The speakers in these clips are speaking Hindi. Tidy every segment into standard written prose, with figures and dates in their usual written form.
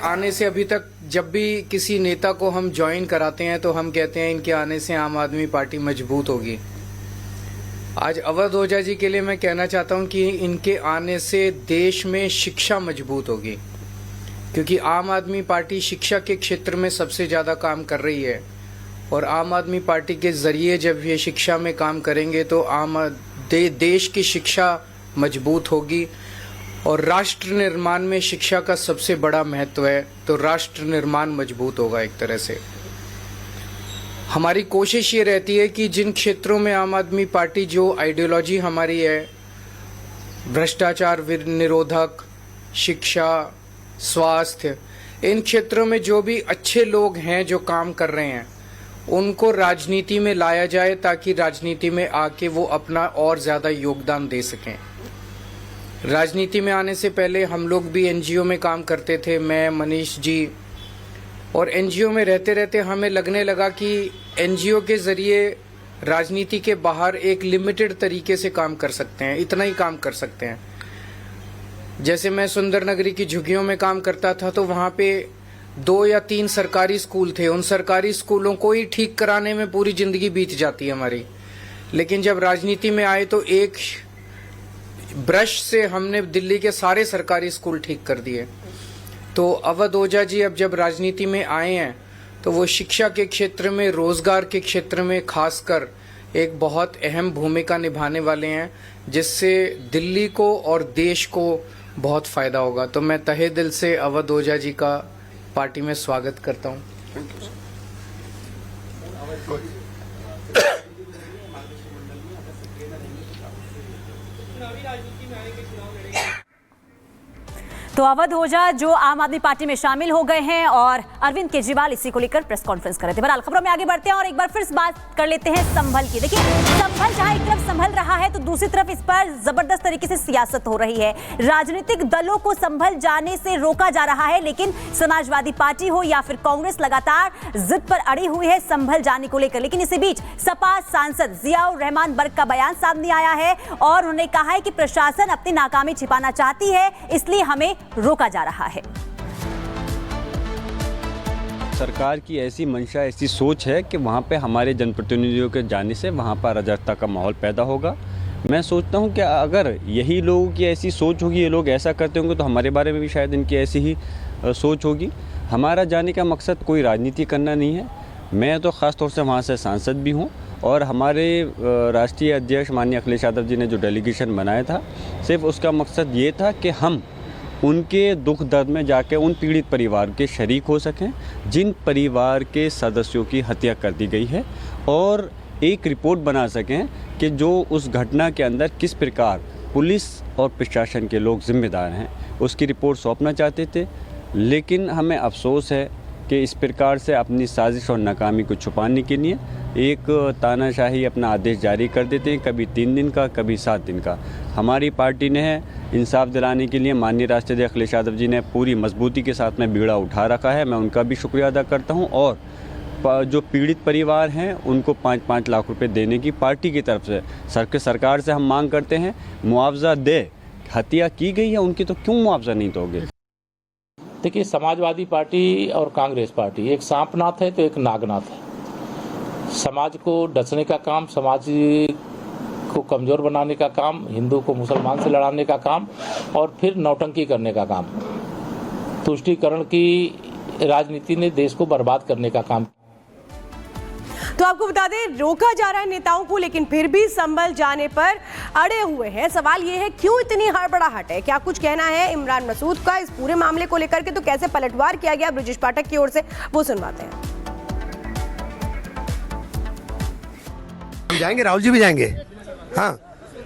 आने से अभी तक जब भी किसी नेता को हम ज्वाइन कराते हैं तो हम कहते हैं इनके आने से आम आदमी पार्टी मजबूत होगी। आज अवध ओझा जी के लिए मैं कहना चाहता हूं कि इनके आने से देश में शिक्षा मजबूत होगी, क्योंकि आम आदमी पार्टी शिक्षा के क्षेत्र में सबसे ज्यादा काम कर रही है और आम आदमी पार्टी के जरिए जब ये शिक्षा में काम करेंगे तो देश की शिक्षा मजबूत होगी। और राष्ट्र निर्माण में शिक्षा का सबसे बड़ा महत्व है, तो राष्ट्र निर्माण मजबूत होगा। एक तरह से हमारी कोशिश ये रहती है कि जिन क्षेत्रों में आम आदमी पार्टी, जो आइडियोलॉजी हमारी है, भ्रष्टाचार निरोधक, शिक्षा, स्वास्थ्य, इन क्षेत्रों में जो भी अच्छे लोग हैं जो काम कर रहे हैं उनको राजनीति में लाया जाए, ताकि राजनीति में आके वो अपना और ज्यादा योगदान दे सकें। राजनीति में आने से पहले हम लोग भी एनजीओ में काम करते थे, मैं, मनीष जी, और एनजीओ में रहते रहते हमें लगने लगा कि एनजीओ के जरिए राजनीति के बाहर एक लिमिटेड तरीके से काम कर सकते हैं, इतना ही काम कर सकते हैं। जैसे मैं सुंदर नगरी की झुग्गियों में काम करता था तो वहां पे 2 या 3 सरकारी स्कूल थे, उन सरकारी स्कूलों को ही ठीक कराने में पूरी जिंदगी बीत जाती है हमारी। लेकिन जब राजनीति में आए तो एक ब्रश से हमने दिल्ली के सारे सरकारी स्कूल ठीक कर दिए। तो अवध ओझा जी अब जब राजनीति में आए हैं तो वो शिक्षा के क्षेत्र में, रोजगार के क्षेत्र में खासकर एक बहुत अहम भूमिका निभाने वाले हैं, जिससे दिल्ली को और देश को बहुत फायदा होगा। तो मैं तहे दिल से अवध ओझा जी का पार्टी में स्वागत करता हूं। तो अवध ओझा जो आम आदमी पार्टी में शामिल हो गए हैं और अरविंद केजरीवाल इसी को लेकर प्रेस कॉन्फ्रेंस कर रहे थे। बहरहाल खबरों में आगे बढ़ते हैं और एक बार फिर बात कर लेते हैं संभल की। देखिए, संभल जहां एक तरफ संभल रहा है तो दूसरी तरफ इस पर जबरदस्त तरीके से सियासत हो रही है। राजनीतिक दलों को संभल जाने से रोका जा रहा है, लेकिन समाजवादी पार्टी हो या फिर कांग्रेस लगातार जिद पर अड़ी हुई है संभल जाने को लेकर। लेकिन इसी बीच सपा सांसद जियाउर रहमान बर्क का बयान सामने आया है और उन्होंने कहा है कि प्रशासन अपनी नाकामी छिपाना चाहती है, इसलिए हमें रोका जा रहा है। सरकार की ऐसी मंशा, ऐसी सोच है कि वहाँ पे हमारे जनप्रतिनिधियों के जाने से वहाँ पर अराजकता का माहौल पैदा होगा। मैं सोचता हूँ कि अगर यही लोगों की ऐसी सोच होगी, ये लोग ऐसा करते होंगे, तो हमारे बारे में भी शायद इनकी ऐसी ही सोच होगी। हमारा जाने का मकसद कोई राजनीति करना नहीं है। मैं तो ख़ास तौर से वहाँ से सांसद भी हूँ और हमारे राष्ट्रीय अध्यक्ष माननीय अखिलेश यादव जी ने जो डेलीगेशन बनाया था, सिर्फ उसका मकसद ये था कि हम उनके दुख दर्द में जाके उन पीड़ित परिवार के शरीक हो सकें जिन परिवार के सदस्यों की हत्या कर दी गई है, और एक रिपोर्ट बना सकें कि जो उस घटना के अंदर किस प्रकार पुलिस और प्रशासन के लोग जिम्मेदार हैं, उसकी रिपोर्ट सौंपना चाहते थे। लेकिन हमें अफसोस है कि इस प्रकार से अपनी साजिश और नाकामी को छुपाने के लिए एक तानाशाही अपना आदेश जारी कर देते हैं, कभी 3 दिन का, कभी 7 दिन का। हमारी पार्टी ने इंसाफ दिलाने के लिए माननीय राष्ट्रीय अध्यक्ष अखिलेश यादव जी ने पूरी मजबूती के साथ में बीड़ा उठा रखा है। मैं उनका भी शुक्रिया अदा करता हूं, और जो पीड़ित परिवार हैं उनको 5-5 लाख रुपए देने की पार्टी की तरफ से सरकार से हम मांग करते हैं। मुआवजा दे, हत्या की गई है उनकी, तो क्यों मुआवजा नहीं दोगे? देखिए, समाजवादी पार्टी और कांग्रेस पार्टी एक सांपनाथ है तो एक नागनाथ है। समाज को डसने का काम, समाज को कमजोर बनाने का काम, हिंदू को मुसलमान से लड़ाने का काम, और फिर नौटंकी करने का काम, तुष्टीकरण की राजनीति ने देश को बर्बाद करने का काम। तो आपको बता दें, रोका जा रहा है नेताओं को, लेकिन फिर भी संभल जाने पर अड़े हुए हैं। सवाल ये है, क्यों इतनी हड़बड़ाहट है? क्या कुछ कहना है इमरान मसूद का इस पूरे मामले को लेकर के? तो कैसे पलटवार किया गया ब्रजेश पाठक की ओर से, वो सुनवाते हैं। जाएंगे, राहुल जी भी जाएंगे। हाँ,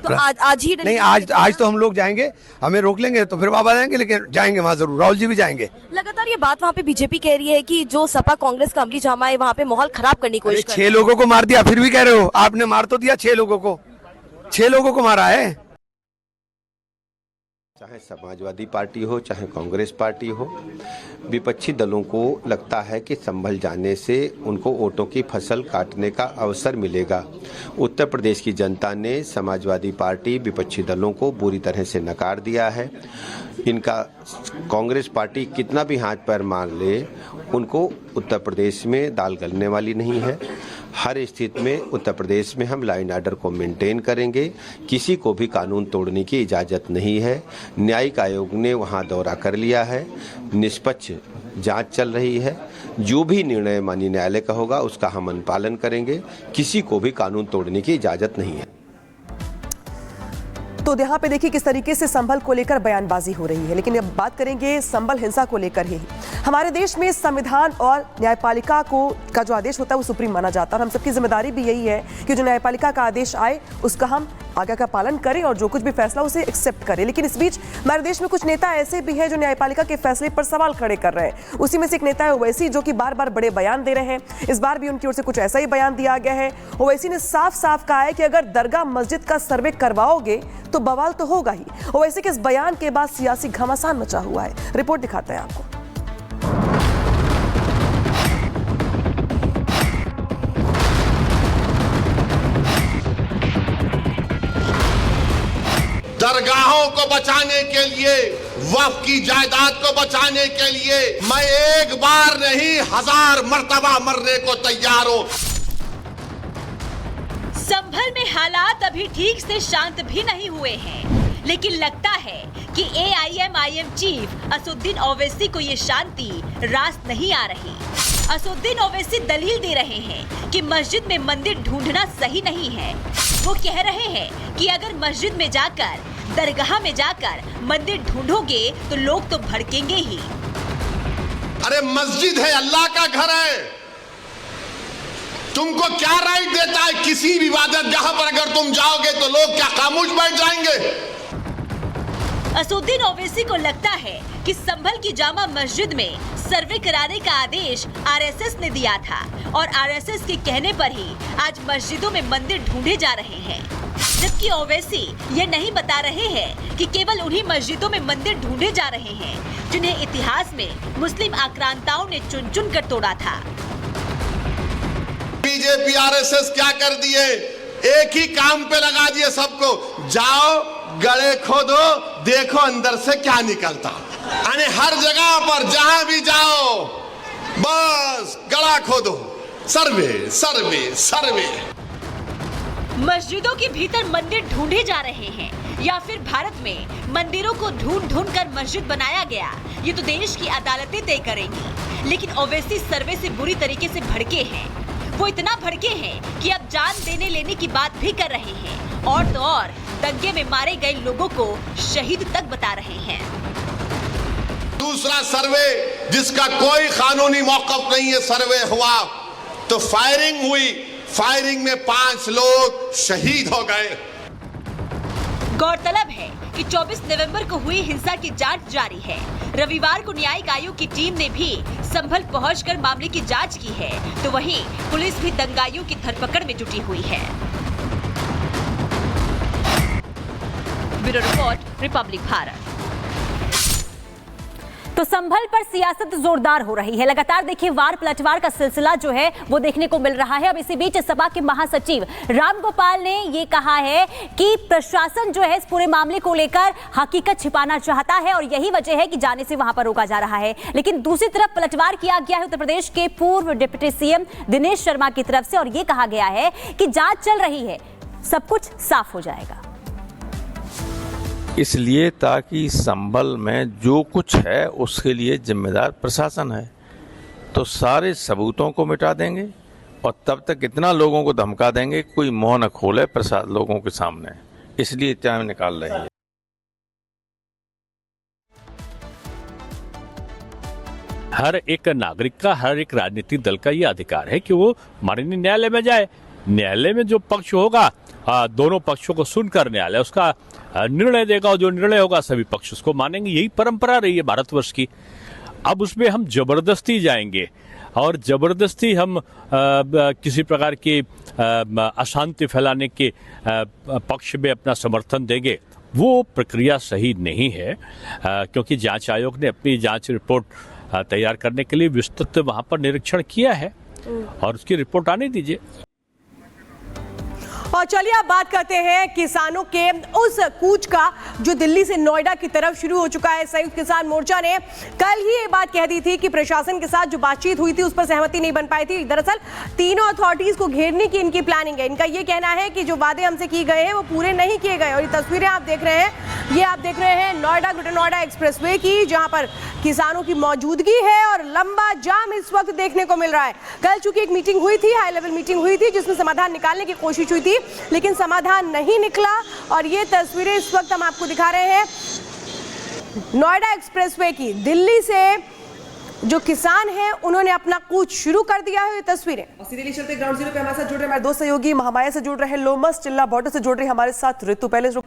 तो आज ही नहीं, आज तो हम लोग जाएंगे, हमें रोक लेंगे तो फिर वापस आएंगे, लेकिन जाएंगे वहाँ जरूर, राहुल जी भी जाएंगे। लगातार ये बात वहाँ पे बीजेपी कह रही है कि जो सपा कांग्रेस का अमली जामा है वहाँ पे माहौल खराब करने की कोशिश कर रही है। 6 लोगों को मार दिया, फिर भी कह रहे हो? आपने मार तो दिया 6 लोगों को, 6 लोगों को मारा है। चाहे समाजवादी पार्टी हो चाहे कांग्रेस पार्टी हो, विपक्षी दलों को लगता है कि संभल जाने से उनको वोटों की फसल काटने का अवसर मिलेगा। उत्तर प्रदेश की जनता ने समाजवादी पार्टी विपक्षी दलों को बुरी तरह से नकार दिया है। इनका कांग्रेस पार्टी कितना भी हाथ पैर मार ले, उनको उत्तर प्रदेश में दाल गलने वाली नहीं है। हर स्थिति में उत्तर प्रदेश में हम लाइन ऑर्डर को मेंटेन करेंगे। किसी को भी कानून तोड़ने की इजाज़त नहीं है। न्यायिक आयोग ने वहां दौरा कर लिया है, निष्पक्ष जांच चल रही है। जो भी निर्णय माननीय न्यायालय का होगा उसका हम अनुपालन करेंगे। किसी को भी कानून तोड़ने की इजाज़त नहीं है। तो यहाँ पे देखिए किस तरीके से संभल को लेकर बयानबाजी हो रही है, लेकिन अब बात करेंगे संभल हिंसा को लेकर ही। हमारे देश में संविधान और न्यायपालिका का जो आदेश होता है वो सुप्रीम माना जाता है और हम सबकी जिम्मेदारी भी यही है कि जो न्यायपालिका का आदेश आए उसका हम आज्ञा का पालन करें और जो कुछ भी फैसला उसे एक्सेप्ट करें। लेकिन इस बीच हमारे देश में कुछ नेता ऐसे भी हैं जो न्यायपालिका के फैसले पर सवाल खड़े कर रहे हैं। उसी में से एक नेता है ओवैसी, जो कि बार बार बड़े बयान दे रहे हैं। इस बार भी उनकी ओर से कुछ ऐसा ही बयान दिया गया है। ओवैसी ने साफ साफ कहा है कि अगर दरगाह मस्जिद का सर्वे करवाओगे तो बवाल तो होगा ही। ओवैसी के इस बयान के बाद सियासी घमासान मचा हुआ है। रिपोर्ट दिखाते हैं आपको। दरगाहों को बचाने के लिए, वक्फ की जायदाद को बचाने के लिए मैं एक बार नहीं 1000 मर्तबा मरने को तैयार हूं। संभल में हालात अभी ठीक से शांत भी नहीं हुए हैं, लेकिन लगता है कि AIM चीफ असुद्दीन ओवैसी को ये शांति रास नहीं आ रही। असुद्दीन ओवैसी दलील दे रहे हैं कि मस्जिद में मंदिर ढूंढना सही नहीं है। वो कह रहे हैं कि अगर मस्जिद में जाकर, दरगाह में जाकर मंदिर ढूंढोगे तो लोग तो भड़केंगे ही। अरे मस्जिद है, अल्लाह का घर है। तुमको क्या राइट देता है किसी भी इबादतगाह पर अगर तुम जाओगे तो लोग क्या खामोश बैठ जाएंगे? असुद्दीन ओवैसी को लगता है कि संभल की जामा मस्जिद में सर्वे कराने का आदेश RSS ने दिया था और RSS के कहने पर ही आज मस्जिदों में मंदिर ढूंढे जा रहे हैं। जबकि ओवैसी ये नहीं बता रहे हैं कि केवल उन्हीं मस्जिदों में मंदिर ढूंढे जा रहे हैं जिन्हें इतिहास में मुस्लिम आक्रांताओं ने चुन चुन कर तोड़ा था। बीजेपी RSS क्या कर दिए, एक ही काम पे लगा दिए सबको। जाओ गड़े खोदो, देखो अंदर से क्या निकलता। यानी हर जगह पर जहां भी जाओ बस गड़ा खोदो, सर्वे सर्वे सर्वे। मस्जिदों के भीतर मंदिर ढूंढे जा रहे हैं या फिर भारत में मंदिरों को ढूंढ ढूंढ कर मस्जिद बनाया गया, ये तो देश की अदालतें तय करेंगी। लेकिन ओवैसी सर्वे से बुरी तरीके से भड़के हैं। वो इतना भड़के हैं कि अब जान देने लेने की बात भी कर रहे हैं और तो और दंगे में मारे गए लोगों को शहीद तक बता रहे हैं। दूसरा सर्वे जिसका कोई कानूनी मौक़िफ़ नहीं है, सर्वे हुआ तो फायरिंग हुई, फायरिंग में 5 लोग शहीद हो गए। गौरतलब है कि 24 नवंबर को हुई हिंसा की जांच जारी है। रविवार को न्यायिक आयोग की टीम ने भी संभल पहुंचकर मामले की जांच की है, तो वहीं पुलिस भी दंगाइयों की धरपकड़ में जुटी हुई है। Bureau report, Republic Bharat. तो संभल पर सियासत जोरदार हो रही है। लगातार देखिए वार पलटवार का सिलसिला जो है वो देखने को मिल रहा है। अब इसी बीच सपा के महासचिव रामगोपाल ने ये कहा है कि प्रशासन जो है इस पूरे मामले को लेकर हकीकत छिपाना चाहता है और यही वजह है कि जाने से वहां पर रोका जा रहा है। लेकिन दूसरी तरफ पलटवार किया गया है उत्तर प्रदेश के पूर्व डिप्टी CM दिनेश शर्मा की तरफ से और ये कहा गया है कि जांच चल रही है, सब कुछ साफ हो जाएगा। इसलिए ताकि संभल में जो कुछ है उसके लिए जिम्मेदार प्रशासन है, तो सारे सबूतों को मिटा देंगे और तब तक इतना लोगों को धमका देंगे कोई मुंह न खोले प्रशासन लोगों के सामने, इसलिए टाइम निकाल रहे हैं। हर एक नागरिक का, हर एक राजनीतिक दल का ये अधिकार है कि वो माननीय न्यायालय में जाए। न्यायालय में जो पक्ष होगा, दोनों पक्षों को सुनकर न्यायालय उसका निर्णय देगा और जो निर्णय होगा सभी पक्ष उसको मानेंगे। यही परंपरा रही है भारतवर्ष की। अब उसमें हम जबरदस्ती जाएंगे और जबरदस्ती हम किसी प्रकार की अशांति फैलाने के पक्ष में अपना समर्थन देंगे वो प्रक्रिया सही नहीं है, क्योंकि जांच आयोग ने अपनी जांच रिपोर्ट तैयार करने के लिए विस्तृत वहां पर निरीक्षण किया है और उसकी रिपोर्ट आने दीजिए। और चलिए अब बात करते हैं किसानों के उस कूच का जो दिल्ली से नोएडा की तरफ शुरू हो चुका है। संयुक्त किसान मोर्चा ने कल ही ये बात कह दी थी कि प्रशासन के साथ जो बातचीत हुई थी उस पर सहमति नहीं बन पाई थी। दरअसल तीनों अथॉरिटीज को घेरने की इनकी प्लानिंग है। इनका ये कहना है कि जो वादे हमसे किए गए हैं वो पूरे नहीं किए गए। और ये तस्वीरें आप देख रहे हैं, ये आप देख रहे हैं नोएडा ग्रेटर नोएडा एक्सप्रेसवे की, जहां पर किसानों की मौजूदगी है और लंबा जाम इस वक्त देखने को मिल रहा है। कल चूंकि एक मीटिंग हुई थी, हाई लेवल मीटिंग हुई थी, जिसमें समाधान निकालने की कोशिश हुई थी, लेकिन समाधान नहीं निकला। और ये तस्वीरें इस वक्त हम आपको दिखा रहे हैं नोएडा एक्सप्रेसवे की। दिल्ली से जो किसान हैं उन्होंने अपना कूच शुरू कर दिया है। ये तस्वीरें सीधे चलते ग्राउंड जीरो पे हमारे साथ जुड़ रहे हमारे दो सहयोगी, महामाया से जुड़ रहे हैं लोमस, चिल्ला बॉर्डर से जुड़ रही हमारे साथ ऋतु। पहले